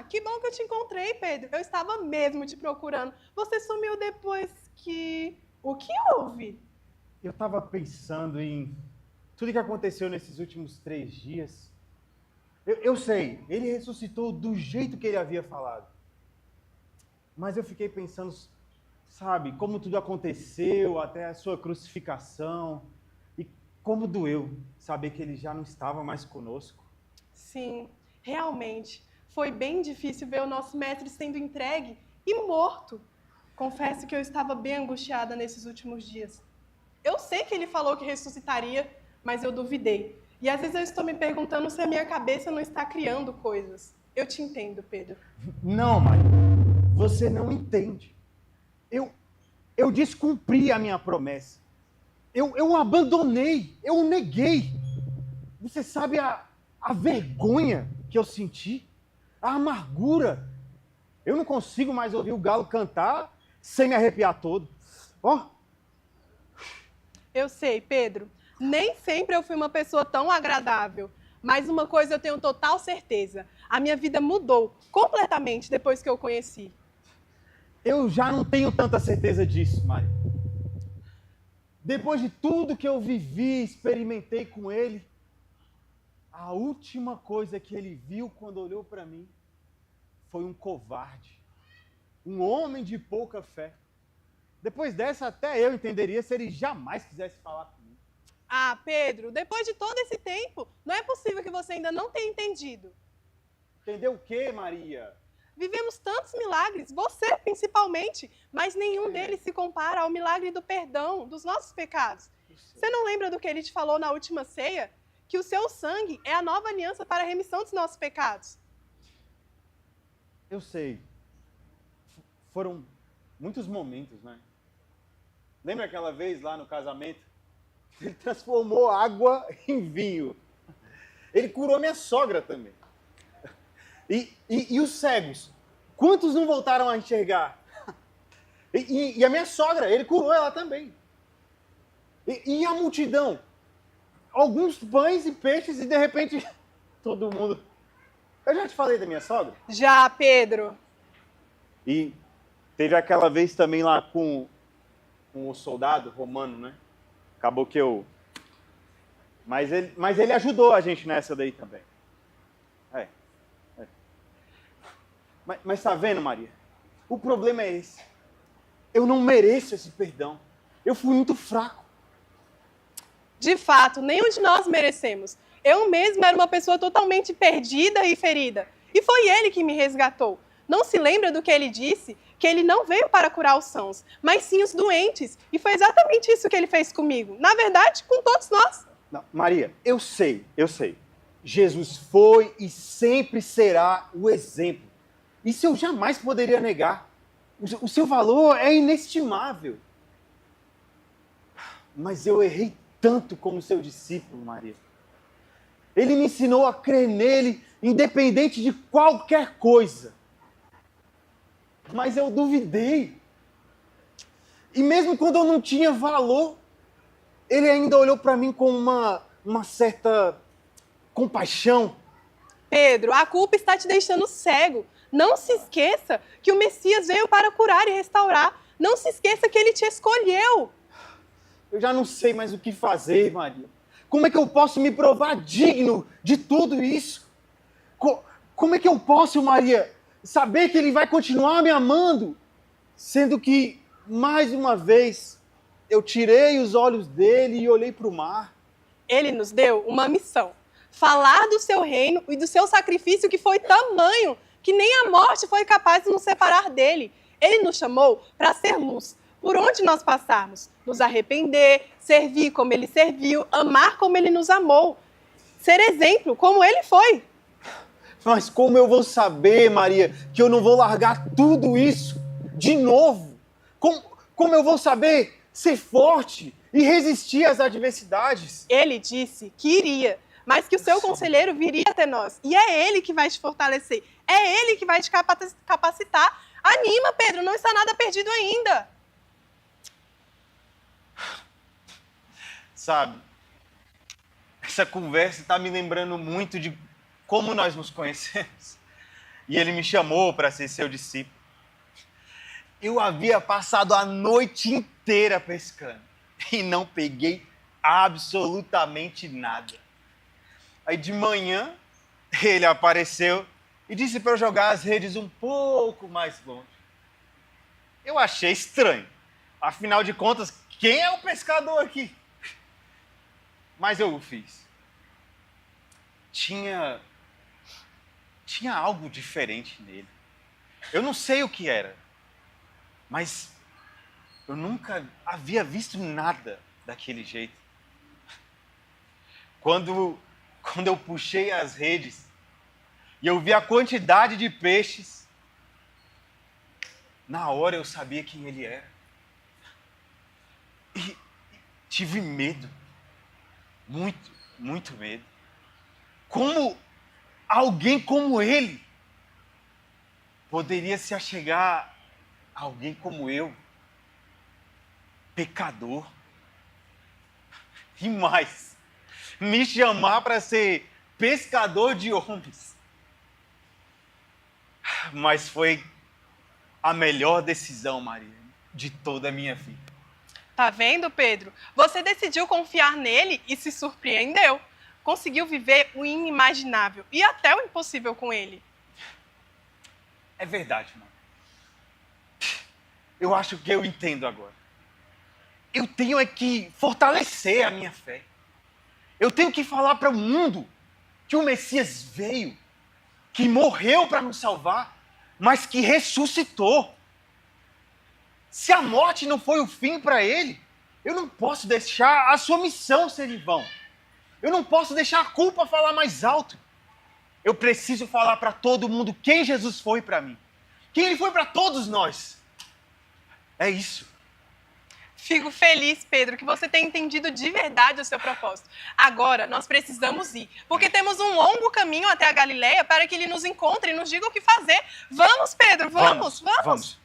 que bom que eu te encontrei, Pedro. Eu estava mesmo te procurando. Você sumiu depois que... O que houve? Eu estava pensando em tudo que aconteceu nesses últimos 3 dias. Eu sei, ele ressuscitou do jeito que ele havia falado. Mas eu fiquei pensando, sabe, como tudo aconteceu, até a sua crucificação. E como doeu saber que ele já não estava mais conosco. Sim, realmente. Foi bem difícil ver o nosso mestre sendo entregue e morto. Confesso que eu estava bem angustiada nesses últimos dias. Eu sei que ele falou que ressuscitaria, mas eu duvidei. E às vezes eu estou me perguntando se a minha cabeça não está criando coisas. Eu te entendo, Pedro. Não, Maria, você não entende. Eu, eu descumpri a minha promessa. Eu abandonei, eu neguei. Você sabe a vergonha que eu senti? A amargura. Eu não consigo mais ouvir o galo cantar sem me arrepiar todo. Ó, oh, Eu sei, Pedro. Nem sempre eu fui uma pessoa tão agradável. Mas uma coisa eu tenho total certeza. A minha vida mudou completamente depois que eu conheci. eu já não tenho tanta certeza disso, Maria. Depois de tudo que eu vivi, experimentei com ele, a última coisa que ele viu quando olhou para mim foi um covarde, um homem de pouca fé. Depois dessa, até eu entenderia se ele jamais quisesse falar comigo. Ah, Pedro, depois de todo esse tempo, não é possível que você ainda não tenha entendido. Entendeu o quê, Maria? Vivemos tantos milagres, você principalmente, mas nenhum deles se compara ao milagre do perdão dos nossos pecados. Você não lembra do que ele te falou na última ceia? Que o seu sangue é a nova aliança para a remissão dos nossos pecados. Eu sei. Foram muitos momentos, né? Lembra aquela vez lá no casamento? Ele transformou água em vinho. Ele curou minha sogra também. E os cegos? Quantos não voltaram a enxergar? E a minha sogra, ele curou ela também. E a multidão? Alguns pães e peixes e de repente todo mundo. Eu já te falei da minha sogra? Já, Pedro. E teve aquela vez também lá com o soldado romano, né? Acabou que eu... Mas ele ajudou a gente nessa daí também. É. Mas tá vendo, Maria? O problema é esse. Eu não mereço esse perdão. Eu fui muito fraco. De fato, nenhum de nós merecemos. Eu mesma era uma pessoa totalmente perdida e ferida. E foi ele que me resgatou. Não se lembra do que ele disse? Que ele não veio para curar os sãos, mas sim os doentes. E foi exatamente isso que ele fez comigo. Na verdade, com todos nós. Não, Maria, eu sei. Jesus foi e sempre será o exemplo. Isso eu jamais poderia negar. O seu valor é inestimável. Mas eu errei tanto como seu discípulo, Maria. Ele me ensinou a crer nele, independente de qualquer coisa. Mas eu duvidei. E mesmo quando eu não tinha valor, ele ainda olhou para mim com uma certa compaixão. Pedro, a culpa está te deixando cego. Não se esqueça que o Messias veio para curar e restaurar. Não se esqueça que ele te escolheu. Eu já não sei mais o que fazer, Maria. Como é que eu posso me provar digno de tudo isso? Como é que eu posso, Maria, saber que ele vai continuar me amando, sendo que, mais uma vez, eu tirei os olhos dele e olhei para o mar? Ele nos deu uma missão. Falar do seu reino e do seu sacrifício que foi tamanho que nem a morte foi capaz de nos separar dele. Ele nos chamou para ser luz, por onde nós passarmos, nos arrepender, servir como ele serviu, amar como ele nos amou, ser exemplo como ele foi. Mas como eu vou saber, Maria, que eu não vou largar tudo isso de novo? Como eu vou saber ser forte e resistir às adversidades? Ele disse que iria, mas que o seu conselheiro viria até nós. E é ele que vai te fortalecer, é ele que vai te capacitar. Anima, Pedro, não está nada perdido ainda. Sabe, essa conversa está me lembrando muito de como nós nos conhecemos. e ele me chamou para ser seu discípulo. Eu havia passado a noite inteira pescando e não peguei absolutamente nada. Aí de manhã ele apareceu e disse para eu jogar as redes um pouco mais longe. Eu achei estranho. Afinal de contas, quem é o pescador aqui? Mas eu o fiz. Tinha algo diferente nele. Eu não sei o que era, mas eu nunca havia visto nada daquele jeito. Quando eu puxei as redes e eu vi a quantidade de peixes, na hora eu sabia quem ele era. E tive medo. Muito, muito medo. Como alguém como ele poderia se achegar a alguém como eu, pecador, e mais, me chamar para ser pescador de homens? Mas foi a melhor decisão, Maria, de toda a minha vida. Tá vendo, Pedro? Você decidiu confiar nele e se surpreendeu. Conseguiu viver o inimaginável e até o impossível com ele. É verdade, mano. Eu acho que eu entendo agora. Eu tenho é que fortalecer a minha fé. Eu tenho que falar para o mundo que o Messias veio, que morreu para nos salvar, mas que ressuscitou. Se a morte não foi o fim para ele, eu não posso deixar a sua missão ser em vão. Eu não posso deixar a culpa falar mais alto. Eu preciso falar para todo mundo quem Jesus foi para mim. Quem ele foi para todos nós. É isso. Fico feliz, Pedro, que você tenha entendido de verdade o seu propósito. Agora, nós precisamos ir, porque temos um longo caminho até a Galileia para que ele nos encontre e nos diga o que fazer. Vamos, Pedro, vamos. Vamos.